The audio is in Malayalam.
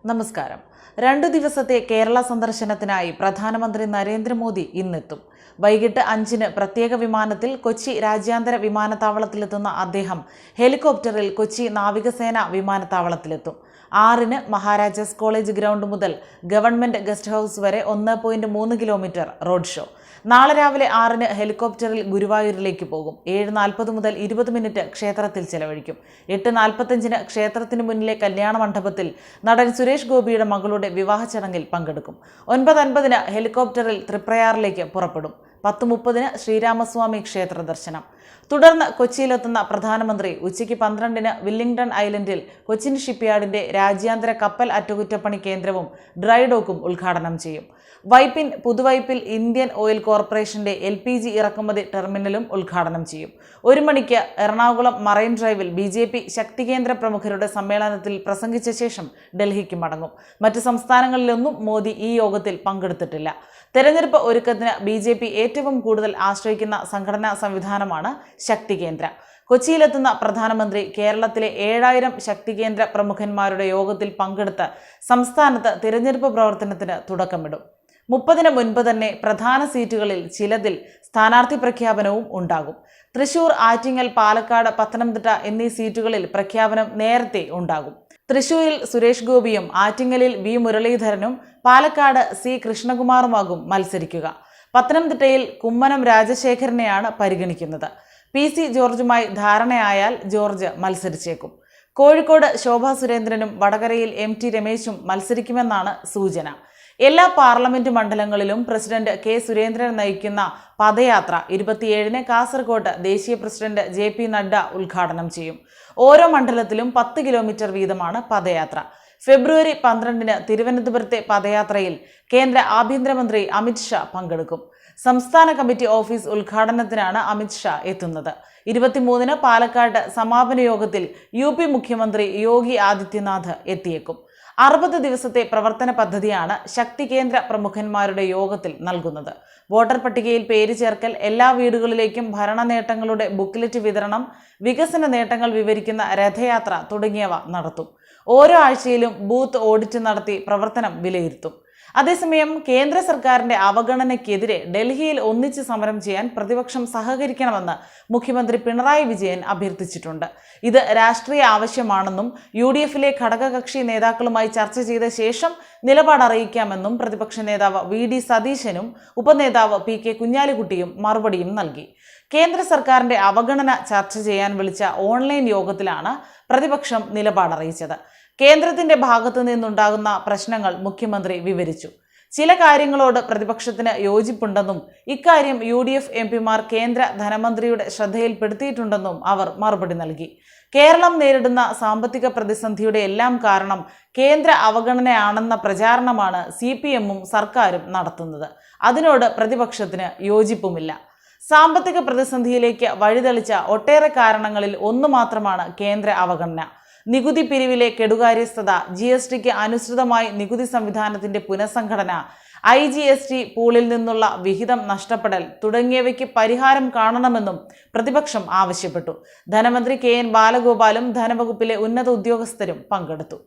നമസ്കാരം. 2 ദിവസത്തെ കേരള സന്ദർശനത്തിനായി പ്രധാനമന്ത്രി നരേന്ദ്രമോദി ഇന്നെത്തും. വൈകിട്ട് 5-ന് പ്രത്യേക വിമാനത്തിൽ കൊച്ചി രാജ്യാന്തര വിമാനത്താവളത്തിലെത്തുന്ന അദ്ദേഹം ഹെലികോപ്റ്ററിൽ കൊച്ചി നാവികസേന വിമാനത്താവളത്തിലെത്തും. 6-ന് മഹാരാജാസ് കോളേജ് ഗ്രൗണ്ട് മുതൽ ഗവൺമെന്റ് ഗസ്റ്റ് ഹൌസ് വരെ 1.3 കിലോമീറ്റർ റോഡ് ഷോ. നാളെ രാവിലെ 6-ന് ഹെലികോപ്റ്ററിൽ ഗുരുവായൂരിലേക്ക് പോകും. 7:40 മുതൽ 20 മിനിറ്റ് ക്ഷേത്രത്തിൽ ചെലവഴിക്കും. 8:45-ന് ക്ഷേത്രത്തിന് മുന്നിലെ കല്യാണ മണ്ഡപത്തിൽ നടൻ സുരേഷ് ഗോപിയുടെ മകളുടെ വിവാഹ ചടങ്ങിൽ പങ്കെടുക്കും. 9:50-ന് ഹെലികോപ്റ്ററിൽ തൃപ്രയാറിലേക്ക് പുറപ്പെടും. 10:30-ന് ശ്രീരാമസ്വാമി ക്ഷേത്ര ദർശനം. തുടർന്ന് കൊച്ചിയിലെത്തുന്ന പ്രധാനമന്ത്രി ഉച്ചയ്ക്ക് 12-ന് വില്ലിംഗ്ടൺ ഐലൻഡിൽ കൊച്ചിൻ ഷിപ്പ്യാർഡിന്റെ രാജ്യാന്തര കപ്പൽ അറ്റകുറ്റപ്പണി കേന്ദ്രവും ഡ്രൈഡോക്കും ഉദ്ഘാടനം ചെയ്യും. പുതുവൈപ്പിൽ ഇന്ത്യൻ ഓയിൽ കോർപ്പറേഷന്റെ LPG ഇറക്കുമതി ടെർമിനലും ഉദ്ഘാടനം ചെയ്യും. 1 മണിക്ക് എറണാകുളം മറൈൻ ഡ്രൈവിൽ BJP ശക്തി കേന്ദ്ര പ്രമുഖരുടെ സമ്മേളനത്തിൽ പ്രസംഗിച്ച ശേഷം ഡൽഹിക്ക് മടങ്ങും. മറ്റ് സംസ്ഥാനങ്ങളിലൊന്നും മോദി ഈ യോഗത്തിൽ പങ്കെടുത്തിട്ടില്ല. തെരഞ്ഞെടുപ്പ് ഒരുക്കത്തിന് BJP ഏറ്റവും കൂടുതൽ ആശ്രയിക്കുന്ന സംഘടനാ സംവിധാനമാണ് ശക്തി കേന്ദ്ര. കൊച്ചിയിലെത്തുന്ന പ്രധാനമന്ത്രി കേരളത്തിലെ 7000 ശക്തി കേന്ദ്ര പ്രമുഖന്മാരുടെ യോഗത്തിൽ പങ്കെടുത്ത് സംസ്ഥാനത്ത് തിരഞ്ഞെടുപ്പ് പ്രവർത്തനത്തിന് തുടക്കമിടും. 30-ന് മുൻപ് തന്നെ പ്രധാന സീറ്റുകളിൽ ചിലതിൽ സ്ഥാനാർത്ഥി പ്രഖ്യാപനവും ഉണ്ടാകും. തൃശൂർ, ആറ്റിങ്ങൽ, പാലക്കാട്, പത്തനംതിട്ട എന്നീ സീറ്റുകളിൽ പ്രഖ്യാപനം നേരത്തെ ഉണ്ടാകും. തൃശൂരിൽ സുരേഷ് ഗോപിയും ആറ്റിങ്ങലിൽ V മുരളീധരനും പാലക്കാട് C കൃഷ്ണകുമാറുമാകും മത്സരിക്കുക. പത്തനംതിട്ടയിൽ കുമ്മനം രാജശേഖരനെയാണ് പരിഗണിക്കുന്നത്. PC ജോർജുമായി ധാരണയായാൽ ജോർജ് മത്സരിച്ചേക്കും. കോഴിക്കോട് ശോഭാ സുരേന്ദ്രനും വടകരയിൽ MT രമേശും മത്സരിക്കുമെന്നാണ് സൂചന. എല്ലാ പാർലമെന്റ് മണ്ഡലങ്ങളിലും പ്രസിഡന്റ് K സുരേന്ദ്രൻ നയിക്കുന്ന പദയാത്ര 27-ന് കാസർകോട്ട് ദേശീയ പ്രസിഡന്റ് JP നഡ്ഡ ഉദ്ഘാടനം ചെയ്യും. ഓരോ മണ്ഡലത്തിലും 10 കിലോമീറ്റർ വീതമാണ് പദയാത്ര. ഫെബ്രുവരി 12-ന് തിരുവനന്തപുരത്തെ പദയാത്രയിൽ കേന്ദ്ര ആഭ്യന്തരമന്ത്രി അമിത് ഷാ പങ്കെടുക്കും. സംസ്ഥാന കമ്മിറ്റി ഓഫീസ് ഉദ്ഘാടനത്തിനാണ് അമിത് ഷാ എത്തുന്നത്. 23-ന് പാലക്കാട് സമാപന യോഗത്തിൽ UP മുഖ്യമന്ത്രി യോഗി ആദിത്യനാഥ് എത്തിയേക്കും. 60 ദിവസത്തെ പ്രവർത്തന പദ്ധതിയാണ് ശക്തി കേന്ദ്ര പ്രമുഖന്മാരുടെ യോഗത്തിൽ നൽകുന്നത്. വോട്ടർ പട്ടികയിൽ പേര് ചേർക്കൽ, എല്ലാ വീടുകളിലേക്കും ഭരണ നേട്ടങ്ങളുടെ ബുക്ക്ലെറ്റ് വിതരണം, വികസന നേട്ടങ്ങൾ വിവരിക്കുന്ന രഥയാത്ര തുടങ്ങിയവ നടത്തും. ഓരോ ആഴ്ചയിലും ബൂത്ത് ഓഡിറ്റ് നടത്തി പ്രവർത്തനം വിലയിരുത്തും. അതേസമയം കേന്ദ്ര സർക്കാരിന്റെ അവഗണനയ്ക്കെതിരെ ഡൽഹിയിൽ ഒന്നിച്ച് സമരം ചെയ്യാൻ പ്രതിപക്ഷം സഹകരിക്കണമെന്ന് മുഖ്യമന്ത്രി പിണറായി വിജയൻ അഭ്യർത്ഥിച്ചിട്ടുണ്ട്. ഇത് രാഷ്ട്രീയ ആവശ്യമാണെന്നും UDF-ലെ ഘടകകക്ഷി നേതാക്കളുമായി ചർച്ച ചെയ്ത ശേഷം നിലപാട് അറിയിക്കാമെന്നും പ്രതിപക്ഷ നേതാവ് VD സതീശനും ഉപനേതാവ് PK കുഞ്ഞാലിക്കുട്ടിയും മറുപടിയും നൽകി. കേന്ദ്ര സർക്കാരിന്റെ അവഗണന ചർച്ച ചെയ്യാൻ വിളിച്ച ഓൺലൈൻ യോഗത്തിലാണ് പ്രതിപക്ഷം നിലപാടറിയിച്ചത്. കേന്ദ്രത്തിന്റെ ഭാഗത്തു നിന്നുണ്ടാകുന്ന പ്രശ്നങ്ങൾ മുഖ്യമന്ത്രി വിവരിച്ചു. ചില കാര്യങ്ങളോട് പ്രതിപക്ഷത്തിന് യോജിപ്പുണ്ടെന്നും ഇക്കാര്യം UDF MPമാർ കേന്ദ്ര ധനമന്ത്രിയുടെ ശ്രദ്ധയിൽപ്പെടുത്തിയിട്ടുണ്ടെന്നും അവർ മറുപടി നൽകി. കേരളം നേരിടുന്ന സാമ്പത്തിക പ്രതിസന്ധിയുടെ എല്ലാം കാരണം കേന്ദ്ര അവഗണനയാണെന്ന പ്രചാരണമാണ് CPM-ഉം സർക്കാരും നടത്തുന്നത്. അതിനോട് പ്രതിപക്ഷത്തിന് യോജിപ്പുമില്ല. സാമ്പത്തിക പ്രതിസന്ധിയിലേക്ക് വഴിതെളിച്ച ഒട്ടേറെ കാരണങ്ങളിൽ ഒന്ന് മാത്രമാണ് കേന്ദ്ര അവഗണന. നികുതി പിരിവിലെ കെടുകാര്യസ്ഥത, GSTക്ക് അനുസൃതമായി നികുതി സംവിധാനത്തിന്റെ പുനഃസംഘടന, IGST പൂളിൽ നിന്നുള്ള വിഹിതം നഷ്ടപ്പെടൽ തുടങ്ങിയവയ്ക്ക് പരിഹാരം കാണണമെന്നും പ്രതിപക്ഷം ആവശ്യപ്പെട്ടു. ധനമന്ത്രി KN ബാലഗോപാലും ധനവകുപ്പിലെ ഉന്നത ഉദ്യോഗസ്ഥരും പങ്കെടുത്തു.